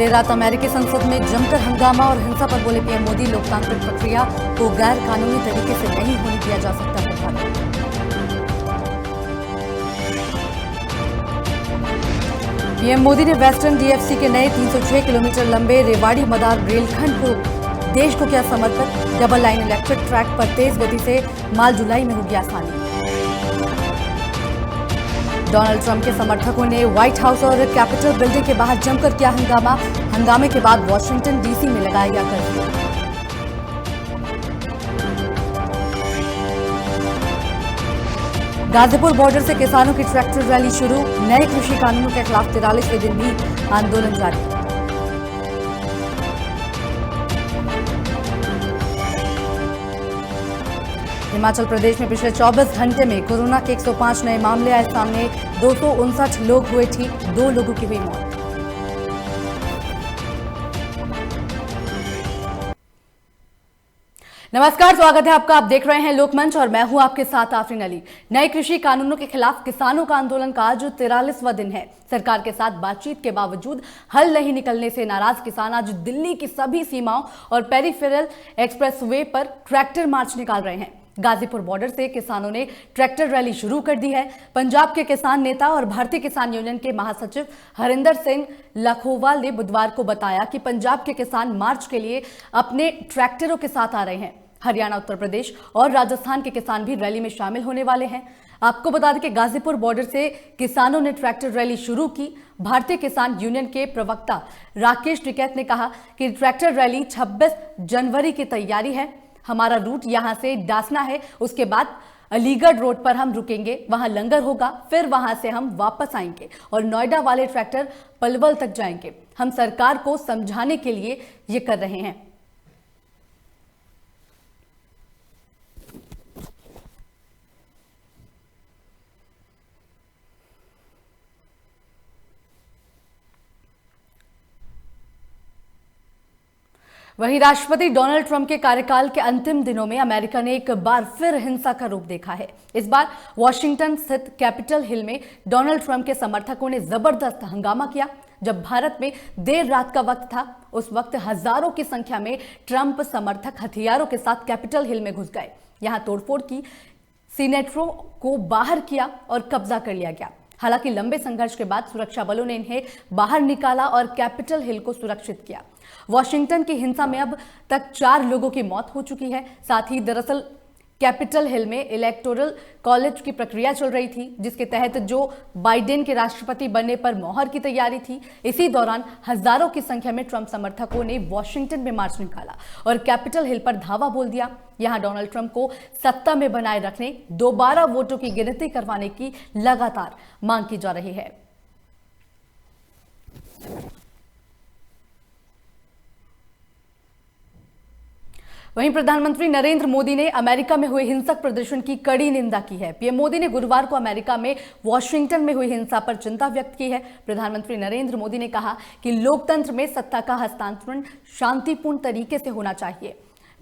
देर रात अमेरिकी संसद में जमकर हंगामा और हिंसा पर बोले पीएम मोदी, लोकतांत्रिक प्रक्रिया को गैर कानूनी तरीके से नहीं होने दिया जा सकता प्रभावित। पीएम मोदी ने वेस्टर्न डीएफसी के नए 306 किलोमीटर लंबे रेवाड़ी मदार रेलखंड को देश को किया समर्पित। डबल लाइन इलेक्ट्रिक ट्रैक पर तेज गति से माल ढुलाई में होगी आसानी। डोनाल्ड ट्रंप के समर्थकों ने व्हाइट हाउस और कैपिटल बिल्डिंग के बाहर जमकर किया हंगामा। हंगामे के बाद वॉशिंगटन डीसी में लगाया गया कर्फ्यू। गाजीपुर बॉर्डर से किसानों की ट्रैक्टर रैली शुरू। नए कृषि कानूनों के खिलाफ 43वें दिन भी आंदोलन जारी। हिमाचल प्रदेश में पिछले 24 घंटे में कोरोना के 105 नए मामले आए सामने। 259 लोग हुए ठीक, 2 लोगों की हुई मौत। नमस्कार, स्वागत है आपका। आप देख रहे हैं लोकमंच और मैं हूं आपके साथ आफरीन अली। नए कृषि कानूनों के खिलाफ किसानों का आंदोलन का आज 43वां दिन है। सरकार के साथ बातचीत के बावजूद हल नहीं निकलने से नाराज किसान आज दिल्ली की सभी सीमाओं और पेरिफेरल एक्सप्रेसवे पर ट्रैक्टर मार्च निकाल रहे हैं। गाजीपुर बॉर्डर से किसानों ने ट्रैक्टर रैली शुरू कर दी है। पंजाब के किसान नेता और भारतीय किसान यूनियन के महासचिव हरिंदर सिंह लखोवाल ने बुधवार को बताया कि पंजाब के किसान मार्च के लिए अपने ट्रैक्टरों के साथ आ रहे हैं। हरियाणा, उत्तर प्रदेश और राजस्थान के किसान भी रैली में शामिल होने वाले हैं। आपको बता दें कि गाजीपुर बॉर्डर से किसानों ने ट्रैक्टर रैली शुरू की। भारतीय किसान यूनियन के प्रवक्ता राकेश टिकैत ने कहा कि ट्रैक्टर रैली 26 जनवरी की तैयारी है। हमारा रूट यहां से डासना है, उसके बाद अलीगढ़ रोड पर हम रुकेंगे, वहां लंगर होगा, फिर वहां से हम वापस आएंगे और नोएडा वाले ट्रैक्टर पलवल तक जाएंगे। हम सरकार को समझाने के लिए ये कर रहे हैं। वहीं राष्ट्रपति डोनाल्ड ट्रंप के कार्यकाल के अंतिम दिनों में अमेरिका ने एक बार फिर हिंसा का रूप देखा है। इस बार वॉशिंगटन स्थित कैपिटल हिल में डोनाल्ड ट्रंप के समर्थकों ने जबरदस्त हंगामा किया। जब भारत में देर रात का वक्त था, उस वक्त हजारों की संख्या में ट्रंप समर्थक हथियारों के साथ कैपिटल हिल में घुस गए। यहां तोड़फोड़ की, सीनेटरों को बाहर किया और कब्जा कर लिया गया। हालांकि लंबे संघर्ष के बाद सुरक्षा बलों ने इन्हें बाहर निकाला और कैपिटल हिल को सुरक्षित किया। वॉशिंगटन की हिंसा में अब तक 4 लोगों की मौत हो चुकी है। साथ ही दरअसल कैपिटल हिल में इलेक्टोरल कॉलेज की प्रक्रिया चल रही थी, जिसके तहत जो बाइडेन के राष्ट्रपति बनने पर मोहर की तैयारी थी। इसी दौरान हजारों की संख्या में ट्रंप समर्थकों ने वॉशिंगटन में मार्च निकाला और कैपिटल हिल पर धावा बोल दिया। यहां डोनाल्ड ट्रंप को सत्ता में बनाए रखने, दोबारा वोटों की गिनती करवाने की लगातार मांग की जा रही है। वहीं प्रधानमंत्री नरेंद्र मोदी ने अमेरिका में हुए हिंसक प्रदर्शन की कड़ी निंदा की है। पीएम मोदी ने गुरुवार को अमेरिका में वॉशिंगटन में हुई हिंसा पर चिंता व्यक्त की है। प्रधानमंत्री नरेंद्र मोदी ने कहा कि लोकतंत्र में सत्ता का हस्तांतरण शांतिपूर्ण तरीके से होना चाहिए।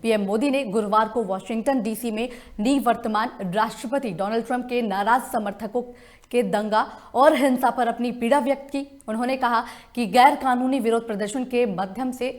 पीएम मोदी ने गुरुवार को वॉशिंगटन डीसी में निवर्तमान राष्ट्रपति डोनाल्ड ट्रंप के नाराज समर्थकों के दंगा और हिंसा पर अपनी पीड़ा व्यक्त की। उन्होंने कहा कि गैर कानूनी विरोध प्रदर्शन के माध्यम से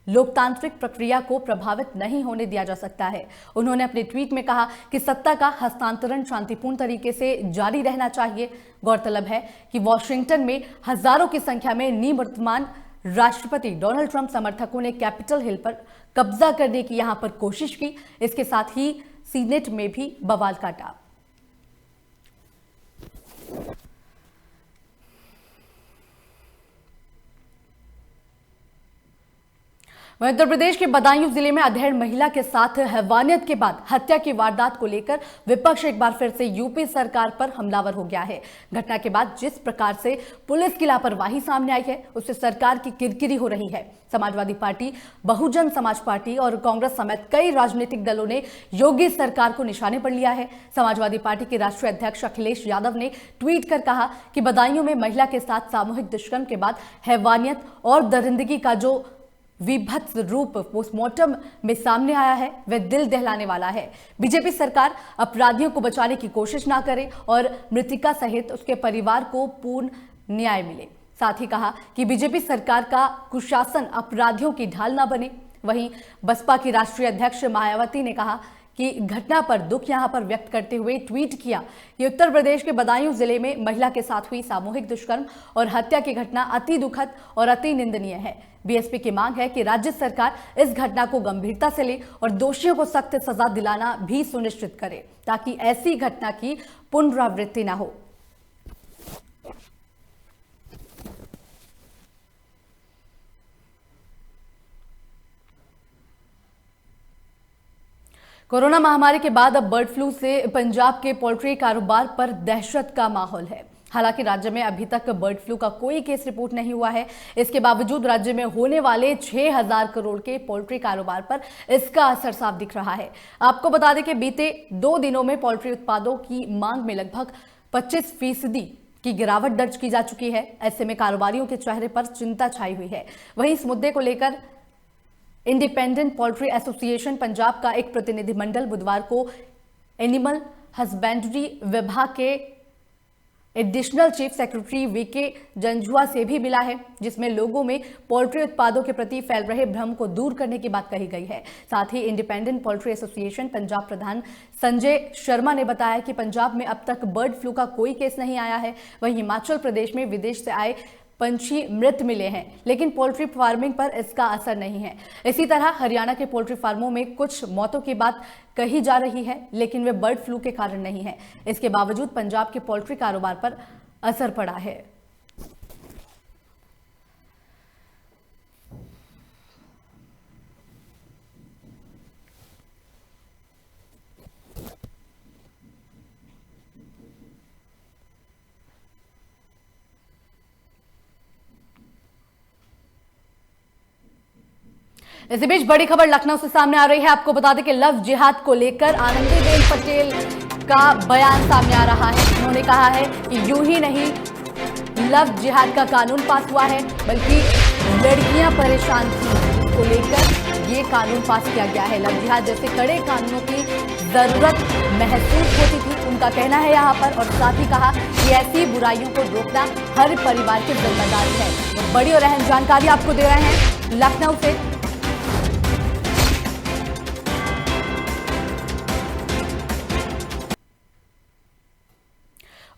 लोकतांत्रिक प्रक्रिया को प्रभावित नहीं होने दिया जा सकता है। उन्होंने अपने ट्वीट में कहा कि सत्ता का हस्तांतरण शांतिपूर्ण तरीके से जारी रहना चाहिए। गौरतलब है कि वॉशिंगटन में हजारों की संख्या में निवर्तमान राष्ट्रपति डोनाल्ड ट्रंप समर्थकों ने कैपिटल हिल पर कब्जा करने की यहां पर कोशिश की। इसके साथ ही सीनेट में भी बवाल काटा। वहीं उत्तर प्रदेश के बदायूं जिले में अधेड़ महिला के साथ हैवानियत के बाद हत्या की वारदात को लेकर विपक्ष एक बार फिर से यूपी सरकार पर हमलावर हो गया है। घटना के बाद जिस प्रकार से पुलिस की लापरवाही सामने आई है, उससे सरकार की किरकिरी हो रही है। समाजवादी पार्टी, बहुजन समाज पार्टी और कांग्रेस समेत कई राजनीतिक दलों ने योगी सरकार को निशाने पर लिया है। समाजवादी पार्टी के राष्ट्रीय अध्यक्ष अखिलेश यादव ने ट्वीट कर कहा कि बदायूं में महिला के साथ सामूहिक दुष्कर्म के बाद हैवानियत और दरिंदगी का जो विभत्स रूप पोस्टमार्टम में सामने आया है, वह दिल दहलाने वाला है। बीजेपी सरकार अपराधियों को बचाने की कोशिश ना करे और मृतिका सहित उसके परिवार को पूर्ण न्याय मिले। साथ ही कहा कि बीजेपी सरकार का कुशासन अपराधियों की ढाल न बने। वहीं बसपा की राष्ट्रीय अध्यक्ष मायावती ने कहा कि घटना पर दुख यहां पर व्यक्त करते हुए ट्वीट किया कि उत्तर प्रदेश के बदायूं जिले में महिला के साथ हुई सामूहिक दुष्कर्म और हत्या की घटना अति दुखद और अति निंदनीय है। बीएसपी की मांग है कि राज्य सरकार इस घटना को गंभीरता से ले और दोषियों को सख्त सजा दिलाना भी सुनिश्चित करे ताकि ऐसी घटना की पुनरावृत्ति न हो। कोरोना महामारी के बाद अब बर्ड फ्लू से पंजाब के पोल्ट्री कारोबार पर दहशत का माहौल है। हालांकि राज्य में अभी तक बर्ड फ्लू का कोई केस रिपोर्ट नहीं हुआ है। इसके बावजूद राज्य में होने वाले 6000 करोड़ के पोल्ट्री कारोबार पर इसका असर साफ दिख रहा है। आपको बता दें कि बीते 2 दिनों में पोल्ट्री उत्पादों की मांग में लगभग 25% की गिरावट दर्ज की जा चुकी है। ऐसे में कारोबारियों के चेहरे पर चिंता छाई हुई है। वहीं इस मुद्दे को लेकर इंडिपेंडेंट पोल्ट्री एसोसिएशन पंजाब का एक प्रतिनिधिमंडल बुधवार को एनिमल हस्बेंड्री विभाग के additional chief secretary VK Janjua से भी मिला है, जिसमें लोगों में पोल्ट्री उत्पादों के प्रति फैल रहे भ्रम को दूर करने की बात कही गई है। साथ ही इंडिपेंडेंट पोल्ट्री एसोसिएशन पंजाब प्रधान संजय शर्मा ने बताया कि पंजाब में अब तक बर्ड फ्लू का कोई केस नहीं आया है। वहीं हिमाचल प्रदेश में विदेश से आए पंछी मृत मिले हैं, लेकिन पोल्ट्री फार्मिंग पर इसका असर नहीं है। इसी तरह हरियाणा के पोल्ट्री फार्मों में कुछ मौतों की बात कही जा रही है, लेकिन वे बर्ड फ्लू के कारण नहीं है। इसके बावजूद पंजाब के पोल्ट्री कारोबार पर असर पड़ा है। इसी बीच बड़ी खबर लखनऊ से सामने आ रही है। आपको बता दें कि लव जिहाद को लेकर आनंदीबेन पटेल का बयान सामने आ रहा है। उन्होंने कहा है कि यूं ही नहीं लव जिहाद का कानून पास हुआ है, बल्कि लड़कियां परेशान थी को लेकर ये कानून पास किया गया है। लव जिहाद जैसे कड़े कानूनों की जरूरत महसूस होती थी, उनका कहना है यहाँ पर। और साथ ही कहा कि ऐसी बुराइयों को रोकना हर परिवार की जिम्मेदारी है। तो बड़ी और अहम जानकारी आपको दे रहे हैं लखनऊ से।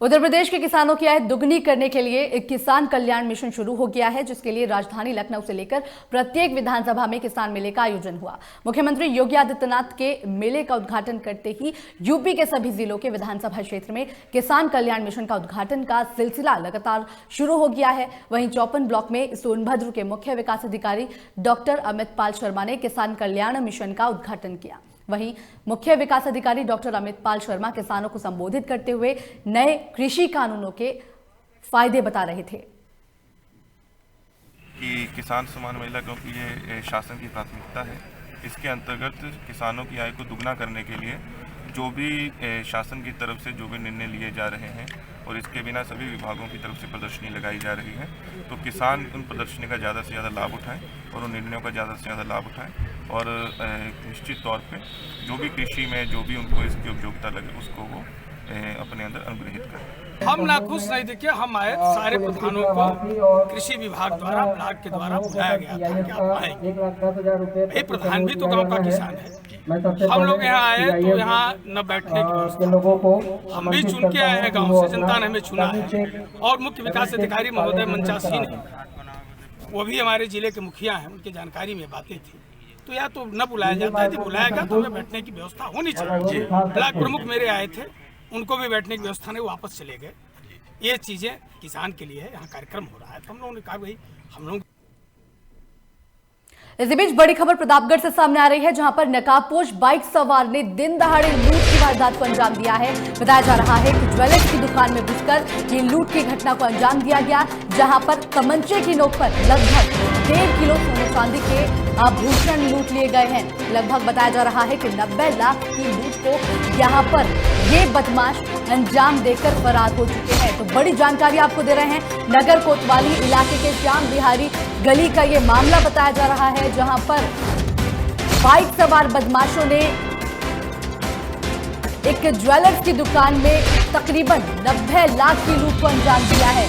उत्तर प्रदेश के किसानों की आय दुगनी करने के लिए एक किसान कल्याण मिशन शुरू हो गया है, जिसके लिए राजधानी लखनऊ से लेकर प्रत्येक विधानसभा में किसान मेले का आयोजन हुआ। मुख्यमंत्री योगी आदित्यनाथ के मेले का उद्घाटन करते ही यूपी के सभी जिलों के विधानसभा क्षेत्र में किसान कल्याण मिशन का उद्घाटन का सिलसिला लगातार शुरू हो गया है। वहीं 54 ब्लॉक में सोनभद्र के मुख्य विकास अधिकारी डॉक्टर अमित पाल शर्मा ने किसान कल्याण मिशन का उद्घाटन किया। वहीं मुख्य विकास अधिकारी डॉक्टर अमित पाल शर्मा किसानों को संबोधित करते हुए नए कृषि कानूनों के फायदे बता रहे थे कि किसान सम्मान मेला, क्योंकि ये शासन की प्राथमिकता है, इसके अंतर्गत किसानों की आय को दुगना करने के लिए जो भी शासन की तरफ से जो भी निर्णय लिए जा रहे हैं और इसके बिना सभी विभागों की तरफ से प्रदर्शनी लगाई जा रही है, तो किसान उन प्रदर्शनी का ज़्यादा से ज़्यादा लाभ उठाएं और उन निर्णयों का ज़्यादा से ज़्यादा लाभ उठाएं और निश्चित तौर पे जो भी कृषि में जो भी उनको इसकी उपयोगिता लगे उसको वो अपने अंदर अनुग्रहित करें। हम ना खुश नहीं थे कि हम आए, सारे प्रधानों को कृषि विभाग द्वारा ब्लॉक के द्वारा बुलाया गया था कि आप आएंगे। प्रधान भी तो गांव का किसान है। हम लोग यहाँ आए तो यहाँ न बैठने की व्यवस्था, हम भी चुन के आए हैं गाँव से, जनता ने हमें चुना है। और मुख्य विकास अधिकारी महोदय मंचासी ने, वो भी हमारे जिले के मुखिया हैं, उनकी जानकारी में बातें थी, तो या तो न बुलाया जाता है, बुलाया गया तो हमें बैठने की व्यवस्था होनी चाहिए। ब्लॉक प्रमुख मेरे आए थे, उनको भी बैठने की व्यवस्था नहीं, वापस चले गए। ये चीजें किसान के लिए है, यहाँ कार्यक्रम हो रहा है, तो हम लोगों ने कहा भाई हम लोग। इसी बीच बड़ी खबर प्रतापगढ़ से सामने आ रही है, जहां पर नकाबपोश बाइक सवार ने दिन दहाड़े लूट की वारदात को अंजाम दिया है। बताया जा रहा है कि ज्वेलर्स की दुकान में घुसकर ये लूट की घटना को अंजाम दिया गया, जहां पर तमंचे की नोक पर लगभग 1.5 किलो सोने चांदी के आभूषण लूट लिए गए हैं। लगभग बताया जा रहा है कि 90 लाख की लूट को यहां पर ये बदमाश अंजाम देकर फरार हो चुके हैं। तो बड़ी जानकारी आपको दे रहे हैं, नगर कोतवाली इलाके के श्याम बिहारी गली का ये मामला बताया जा रहा है, जहां पर बाइक सवार बदमाशों ने एक ज्वेलर्स की दुकान में तकरीबन 90 लाख की लूट को अंजाम दिया है।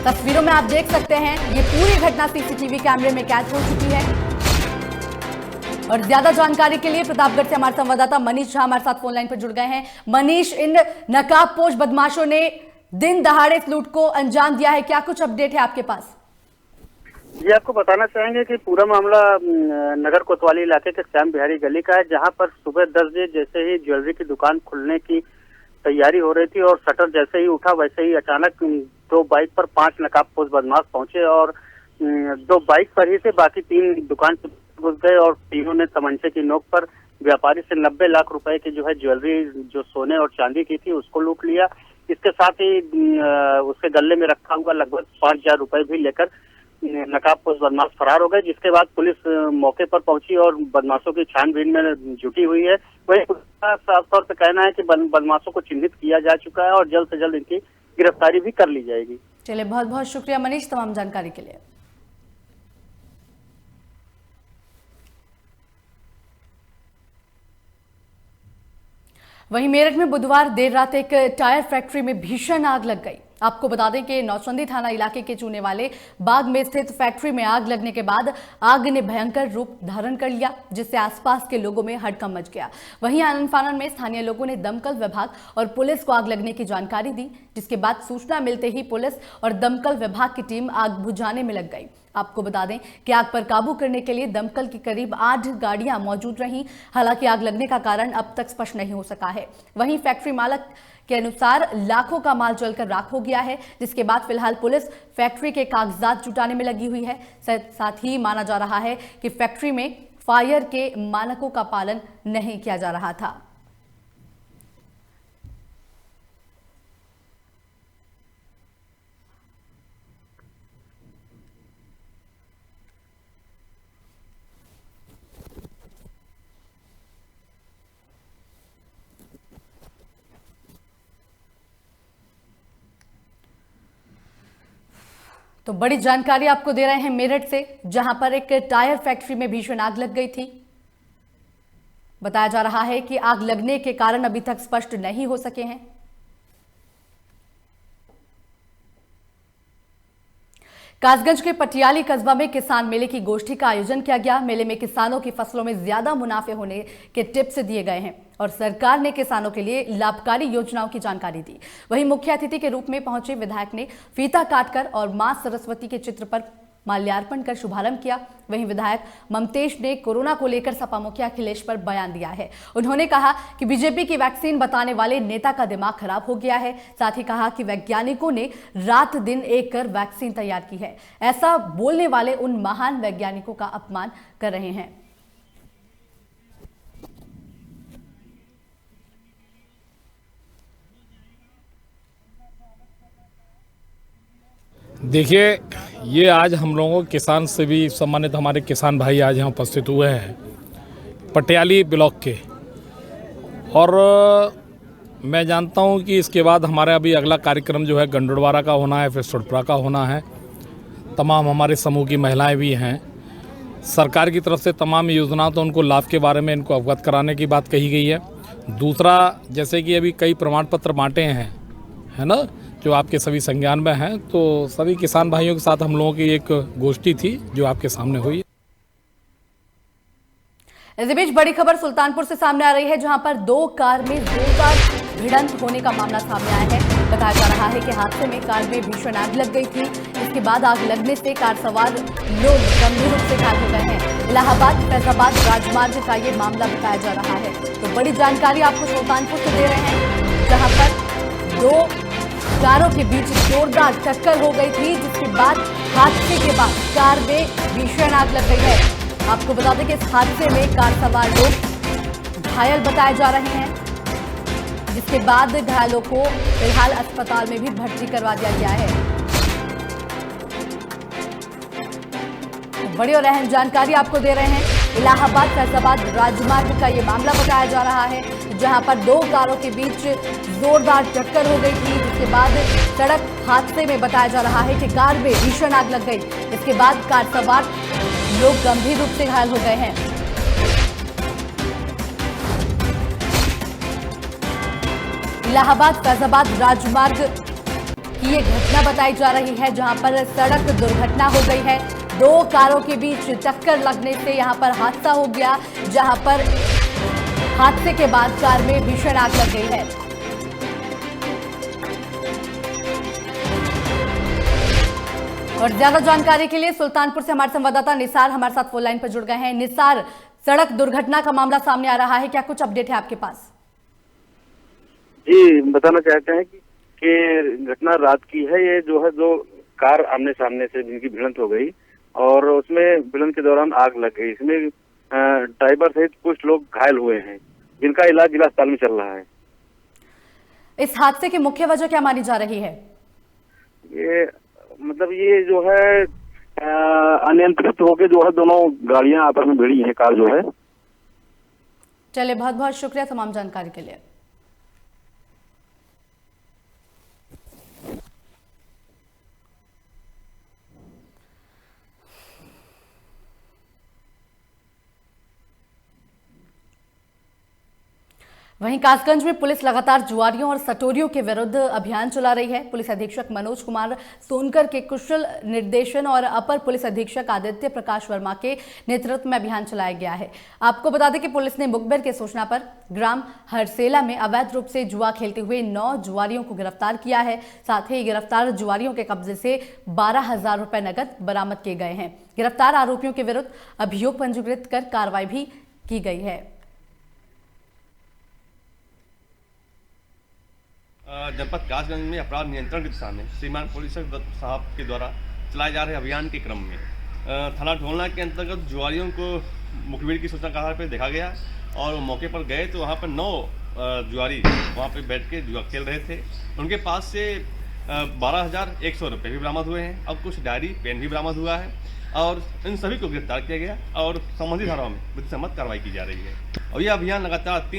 तस्वीरों में आप देख सकते हैं ये पूरी घटना सीसीटीवी कैमरे में कैद हो चुकी है। और ज्यादा जानकारी के लिए प्रतापगढ़ से हमारे संवाददाता मनीष झा हमारे साथ फोन लाइन पर जुड़ गए हैं। मनीष, इन नकाबपोश बदमाशों ने दिन दहाड़े इस लूट को अंजाम दिया है, क्या कुछ अपडेट है आपके पास? जी, आपको बताना चाहेंगे कि पूरा मामला नगर कोतवाली इलाके के श्याम बिहारी गली का है, जहां पर सुबह 10 बजे जैसे ही ज्वेलरी की दुकान खुलने की तैयारी हो रही थी और शटर जैसे ही उठा वैसे ही अचानक 2 बाइक पर 5 नकाबपोश बदमाश पहुंचे और 2 बाइक पर ही से बाकी 3 दुकान घुस गए और तीनों ने तमंचे की नोक पर व्यापारी से 90 लाख रुपए की जो है ज्वेलरी, जो सोने और चांदी की थी, उसको लूट लिया। इसके साथ ही उसके गले में रखा हुआ लगभग 5,000 रुपए भी लेकर नकाबपोश बदमाश फरार हो गए, जिसके बाद पुलिस मौके पर पहुंची और बदमाशों की छानबीन में जुटी हुई है। वही पुलिस का साफ तौर पर कहना है कि बदमाशों को चिन्हित किया जा चुका है और जल्द से जल्द इनकी गिरफ्तारी भी कर ली जाएगी। चलिए, बहुत बहुत शुक्रिया मनीष तमाम जानकारी के लिए। वहीं मेरठ में बुधवार देर रात एक टायर फैक्ट्री में भीषण आग लग गई। आपको बता दें कि नौचंदी थाना इलाके के चूने वाले बाग में स्थित फैक्ट्री में आग लगने के बाद आग ने भयंकर रूप धारण कर लिया, जिससे आसपास के लोगों में हड़कंप मच गया। वहीं आनन फानन में स्थानीय लोगों ने दमकल विभाग और पुलिस को आग लगने की जानकारी दी, जिसके बाद सूचना मिलते ही पुलिस और दमकल विभाग की टीम आग बुझाने में लग गई। आपको बता दें कि आग पर काबू करने के लिए दमकल की करीब 8 गाड़ियां मौजूद रहीं। हालांकि आग लगने का कारण अब तक स्पष्ट नहीं हो सका है। वहीं फैक्ट्री मालक के अनुसार लाखों का माल जलकर राख हो गया है, जिसके बाद फिलहाल पुलिस फैक्ट्री के कागजात जुटाने में लगी हुई है। साथ ही माना जा रहा है कि फैक्ट्री में फायर के मानकों का पालन नहीं किया जा रहा था। तो बड़ी जानकारी आपको दे रहे हैं मेरठ से, जहां पर एक टायर फैक्ट्री में भीषण आग लग गई थी। बताया जा रहा है कि आग लगने के कारण अभी तक स्पष्ट नहीं हो सके हैं। कासगंज के पटियाली कस्बा में किसान मेले की गोष्ठी का आयोजन किया गया। मेले में किसानों की फसलों में ज्यादा मुनाफे होने के टिप्स दिए गए हैं और सरकार ने किसानों के लिए लाभकारी योजनाओं की जानकारी दी। वहीं मुख्य अतिथि के रूप में पहुंचे विधायक ने फीता काटकर और मां सरस्वती के चित्र पर माल्यार्पण कर शुभारंभ किया। वहीं विधायक ममतेश ने कोरोना को लेकर सपा मुखिया अखिलेश पर बयान दिया है। उन्होंने कहा कि बीजेपी की वैक्सीन बताने वाले नेता का दिमाग खराब हो गया है। साथ ही कहा कि वैज्ञानिकों ने रात दिन एक कर वैक्सीन तैयार की है। ऐसा बोलने वाले उन महान वैज्ञानिकों का अपमान कर रहे हैं। देखिए, ये आज हम लोगों किसान से भी सम्मानित हमारे किसान भाई आज यहाँ उपस्थित हुए हैं पटियाली ब्लॉक के, और मैं जानता हूँ कि इसके बाद हमारा अभी अगला कार्यक्रम जो है गंडोड़वारा का होना है, फिर सुरपुरा का होना है। तमाम हमारे समूह की महिलाएं भी हैं। सरकार की तरफ से तमाम योजना तो उनको लाभ के बारे में इनको अवगत कराने की बात कही गई है। दूसरा, जैसे कि अभी कई प्रमाण पत्र बांटे हैं, है ना, जो आपके सभी संज्ञान में हैं, तो सभी किसान भाइयों के साथ हम लोगों की एक गोष्ठी थी जो आपके सामने हुई। इसी बीच बड़ी खबर सुल्तानपुर से सामने आ रही है, जहां पर 2 कार में जोरदार भिड़ंत होने का मामला सामने आया है। बताया जा रहा है कि हादसे में कार में भीषण आग लग गई थी। इसके बाद आग लगने से कार सवार लोग गंभीर रूप से घायल हो गए हैं। इलाहाबाद फैजाबाद राजमार्ग का ये मामला बताया जा रहा है। तो बड़ी जानकारी आपको सुल्तानपुर से दे रहे हैं, जहां पर 2 कारों के बीच जोरदार टक्कर हो गई थी, जिसके बाद हादसे के बाद कार में भीषण आग लग गई है। आपको बता दें कि इस हादसे में कार सवार लोग घायल बताए जा रहे हैं, जिसके बाद घायलों को फिलहाल अस्पताल में भी भर्ती करवा दिया गया है। बड़ी और अहम जानकारी आपको दे रहे हैं। इलाहाबाद फैजाबाद राजमार्ग का ये मामला बताया जा रहा है, जहां पर 2 कारों के बीच जोरदार टक्कर हो गई थी, जिसके बाद सड़क हादसे में बताया जा रहा है कि कार में भीषण आग लग गई। इसके बाद कार सवार लोग गंभीर रूप से घायल हो गए हैं। इलाहाबाद फैजाबाद राजमार्ग की ये घटना बताई जा रही है, जहां पर सड़क दुर्घटना हो गई है। दो कारों के बीच टक्कर लगने से यहां पर हादसा हो गया, जहां पर हादसे के बाद कार में भीषण आग लग गई है। और ज्यादा जानकारी के लिए सुल्तानपुर से हमारे संवाददाता निसार हमारे साथ फोन लाइन पर जुड़ गए हैं। निसार, सड़क दुर्घटना का मामला सामने आ रहा है, क्या कुछ अपडेट है आपके पास? जी, बताना चाहते हैं कि घटना रात की है। ये जो कार आमने सामने से जिनकी भिड़ंत हो गई और उसमें भिड़ंत के दौरान आग लग गई। इसमें ड्राइवर सहित कुछ लोग घायल हुए हैं, जिनका इलाज जिला अस्पताल में चल रहा है। इस हादसे की मुख्य वजह क्या मानी जा रही है? ये जो है अनियंत्रित होकर जो है दोनों गाड़ियां आपस में भिड़ी हैं, कार जो है। चलिए, बहुत बहुत शुक्रिया तमाम जानकारी के लिए। वहीं कासगंज में पुलिस लगातार जुआरियों और सटोरियों के विरुद्ध अभियान चला रही है। पुलिस अधीक्षक मनोज कुमार सोनकर के कुशल निर्देशन और अपर पुलिस अधीक्षक आदित्य प्रकाश वर्मा के नेतृत्व में अभियान चलाया गया है। आपको बता दें कि पुलिस ने मुखबिर की सूचना पर ग्राम हरसेला में अवैध रूप से जुआ खेलते हुए 9 जुआरियों को गिरफ्तार किया है। साथ ही गिरफ्तार जुआरियों के कब्जे से 12,000 रुपए नकद बरामद किए गए हैं। गिरफ्तार आरोपियों के विरुद्ध अभियोग पंजीकृत कर कार्रवाई भी की गई है। जनपद कासगंज में अपराध नियंत्रण की दिशा में श्रीमान पुलिस साहब के द्वारा चलाए जा रहे अभियान के क्रम में थाना ढोलना के अंतर्गत जुआरियों को मुखबिर की सूचना के आधार पर देखा गया और मौके पर गए तो वहाँ पर 9 जुआरी वहाँ पर बैठ के जुआ खेल रहे थे। उनके पास से 12,100 रुपये भी बरामद हुए हैं और कुछ डायरी पेन भी बरामद हुआ है और इन सभी को गिरफ्तार किया गया और संबंधित धाराओं में विधिसम्मत कार्रवाई की जा रही है। और यह अभियान लगातार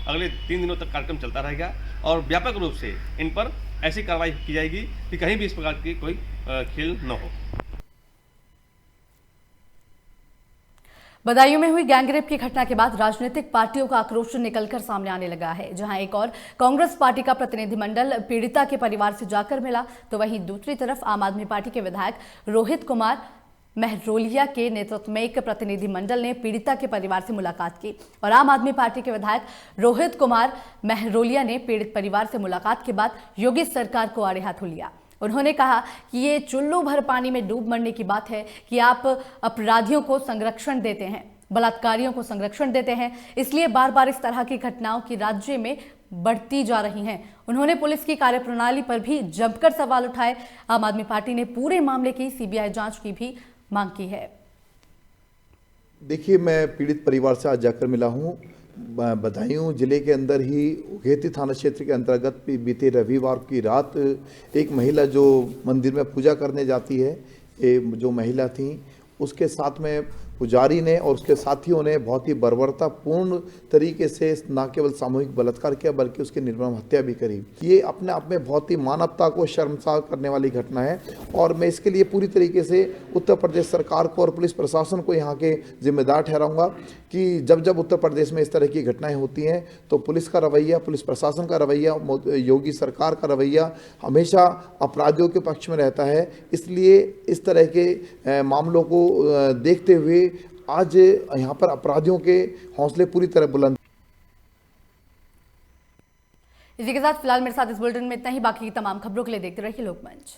अगले 3 दिनों तक कार्यक्रम चलता रहेगा और व्यापक रूप से इन पर ऐसी कार्रवाई की जाएगी कि कहीं भी इस प्रकार की कोई खेल न हो। बदायूं में हुई गैंगरेप की घटना के बाद राजनीतिक पार्टियों का आक्रोश निकलकर सामने आने लगा है। जहां एक और कांग्रेस पार्टी का प्रतिनिधिमंडल पीड़िता के परिवार से जाकर मिला, तो वहीं दूसरी तरफ आम आदमी पार्टी के विधायक रोहित कुमार महरोलिया के नेतृत्व में एक प्रतिनिधिमंडल ने पीड़िता के परिवार से मुलाकात की। और आम आदमी पार्टी के विधायक रोहित कुमार महरोलिया ने पीड़ित परिवार से मुलाकात के बाद योगी सरकार को आड़े हाथों लिया। उन्होंने कहा कि ये चुल्लू भर पानी में डूब मरने की बात है कि आप अपराधियों को संरक्षण देते हैं, बलात्कारियों को संरक्षण देते हैं, इसलिए बार बार इस तरह की घटनाओं की राज्य में बढ़ती जा रही हैं। उन्होंने पुलिस की कार्यप्रणाली पर भी जमकर सवाल उठाए। आम आदमी पार्टी ने पूरे मामले की सीबीआई जांच की भी मांग की है। देखिए, मैं पीड़ित परिवार से आज जाकर मिला हूँ। बदायूं जिले के अंदर ही उघेती थाना क्षेत्र के अंतर्गत बीते रविवार की रात एक महिला जो मंदिर में पूजा करने जाती है, जो महिला थी, उसके साथ में पुजारी ने और उसके साथियों ने बहुत ही बर्बरतापूर्ण तरीके से न केवल सामूहिक बलात्कार किया बल्कि उसकी निर्मम हत्या भी करी। ये अपने आप में बहुत ही मानवता को शर्मसार करने वाली घटना है और मैं इसके लिए पूरी तरीके से उत्तर प्रदेश सरकार को और पुलिस प्रशासन को यहाँ के जिम्मेदार ठहराऊंगा कि जब जब उत्तर प्रदेश में इस तरह की घटनाएं होती हैं तो पुलिस का रवैया, पुलिस प्रशासन का रवैया, योगी सरकार का रवैया हमेशा अपराधियों के पक्ष में रहता है। इसलिए इस तरह के मामलों को देखते हुए आज यहाँ पर अपराधियों के हौसले पूरी तरह बुलंद। इसी के साथ फिलहाल मेरे साथ इस बुलेटिन में इतना ही। बाकी की तमाम खबरों के लिए देखते रहिए लोकमंच।